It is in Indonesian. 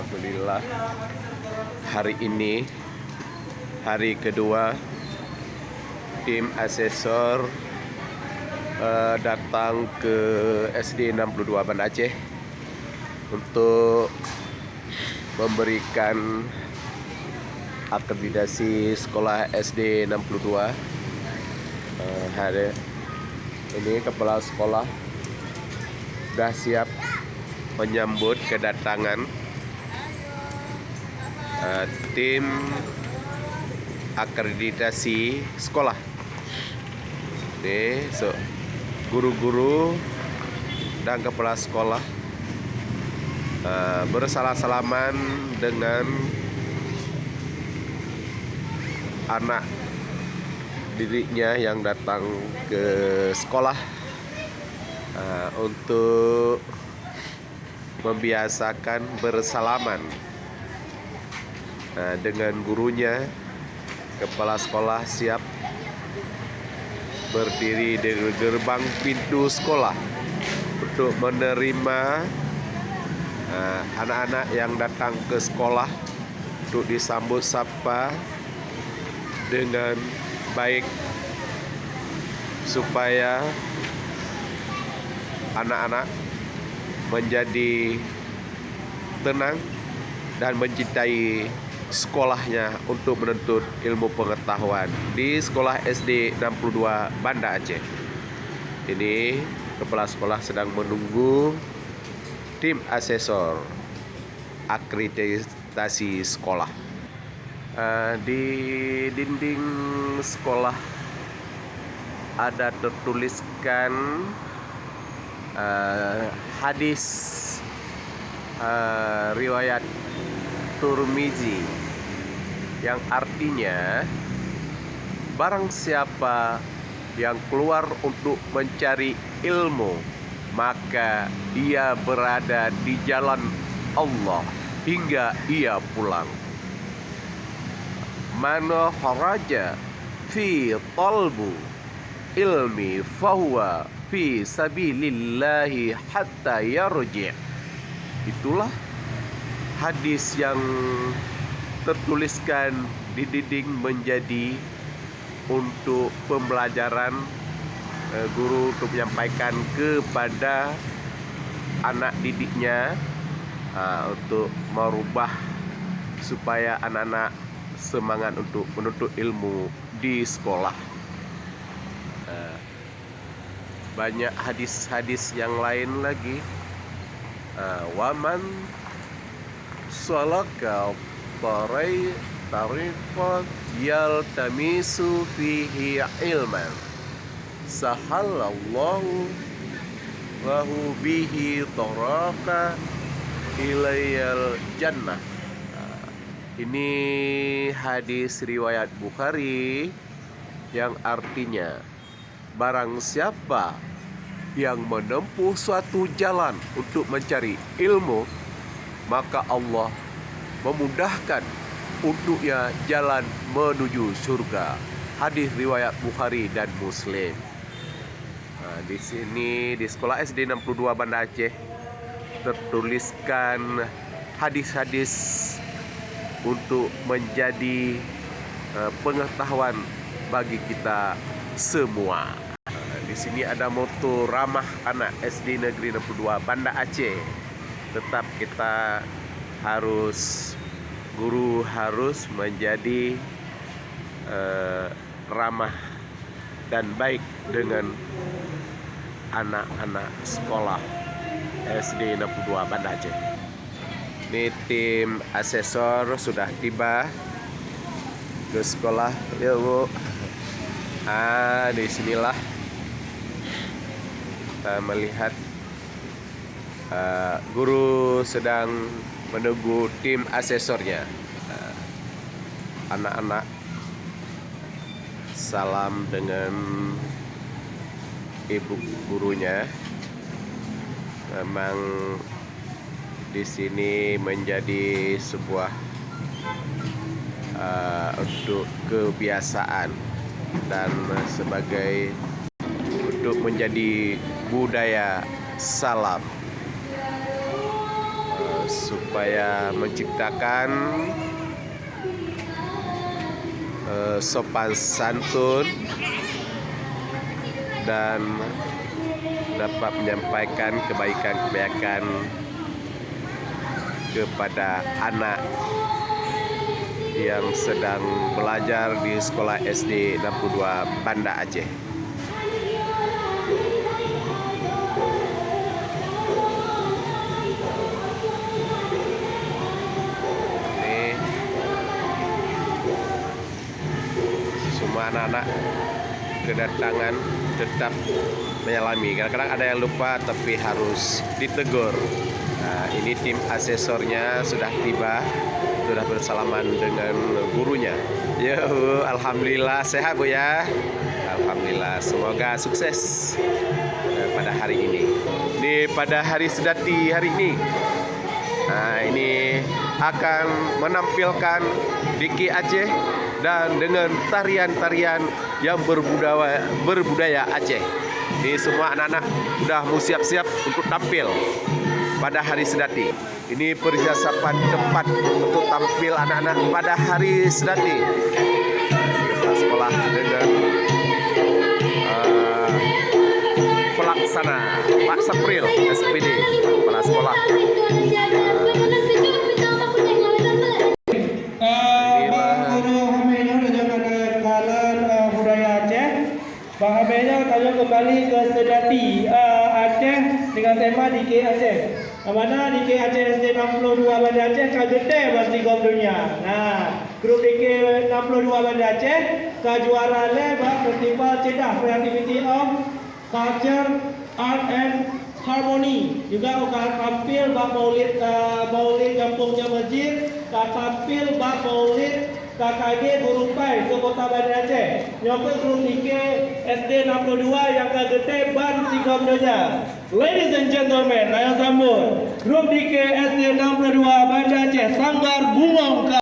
Alhamdulillah, hari ini hari kedua tim asesor datang ke SD 62 Banda Aceh untuk memberikan akreditasi sekolah SD 62. Hari ini kepala sekolah sudah siap menyambut kedatangan tim akreditasi sekolah. Ini guru-guru dan kepala sekolah bersalah-salaman dengan anak didiknya yang datang ke sekolah untuk membiasakan bersalaman dengan gurunya. Kepala sekolah siap berdiri di gerbang pintu sekolah untuk menerima anak-anak yang datang ke sekolah untuk disambut sapa dengan baik, supaya anak-anak menjadi tenang dan mencintai sekolahnya untuk menuntut ilmu pengetahuan di sekolah SD 62 Banda Aceh. Ini kepala sekolah sedang menunggu tim asesor akreditasi sekolah. Di dinding sekolah ada tertuliskan hadis riwayat Turmizi yang artinya, barang siapa yang keluar untuk mencari ilmu, maka ia berada di jalan Allah hingga ia pulang. Man kharaja fi talbu ilmi fahuwa fi sabilillahi hatta yarji'. Itulah hadis yang tertuliskan di dinding menjadi untuk pembelajaran guru untuk menyampaikan kepada anak didiknya untuk merubah supaya anak-anak semangat untuk menuntut ilmu di sekolah. Banyak hadis-hadis yang lain lagi. Waman salaka tariqat yaltamisu fihi ilman sahalallahu lahu bihi taraqa ilayal jannah. Ini hadis riwayat Bukhari yang artinya, barang siapa yang menempuh suatu jalan untuk mencari ilmu, maka Allah memudahkan untuknya jalan menuju surga. Hadis riwayat Bukhari dan Muslim. Di sini di sekolah SD 62 Banda Aceh tertuliskan hadis-hadis untuk menjadi pengetahuan bagi kita semua. Di sini ada moto ramah anak SD Negeri 62 Banda Aceh. Tetap kita guru harus menjadi ramah dan baik dengan anak-anak sekolah SD 62 Banda Aceh. Ini tim asesor sudah tiba ke sekolah. Ya Bu. Disinilah kita melihat guru sedang menunggu tim asesornya. Anak-anak salam dengan ibu gurunya. Memang di sini menjadi sebuah untuk kebiasaan dan sebagai untuk menjadi budaya salam supaya menciptakan sopan santun dan dapat menyampaikan kebaikan-kebaikan kepada anak yang sedang belajar di sekolah SD 62 Banda Aceh. Ini semua anak-anak kedatangan tetap menyalami. Kadang-kadang ada yang lupa tapi harus ditegur. Nah, ini tim asesornya sudah tiba, sudah bersalaman dengan gurunya. Ya, alhamdulillah sehat Bu ya. Alhamdulillah, semoga sukses pada hari ini. Ini pada hari sedati hari ini. Nah, ini akan menampilkan Diki Aceh dan dengan tarian-tarian yang berbudaya Aceh. Ini semua anak-anak sudah mau siap-siap untuk tampil pada hari sedati. Ini persiapan tepat untuk tampil anak-anak pada hari sedati. Kepala sekolah dengan pelaksana Pak Sapril SPD, kepala sekolah. Bahagiannya kami kembali ke sedati Aceh dengan tema Diki Aceh. Mana Diki Aceh SD 62 Banda Aceh kagete bersigom dunia. Nah, grup Diki 62 Banda Aceh kejuara leba festival cedah creativity of culture, art and harmony. Juga akan tampil bak maulid kampungnya masjid, tampil bak maulid KKG Burungpai ke Kota Banda Aceh. Nyokot grup Diki SD 62 yang kagete ban sigom dunia. Ladies and gentlemen, saya sambut grup Diki SD 62 Banda Aceh Sanggar Bungong.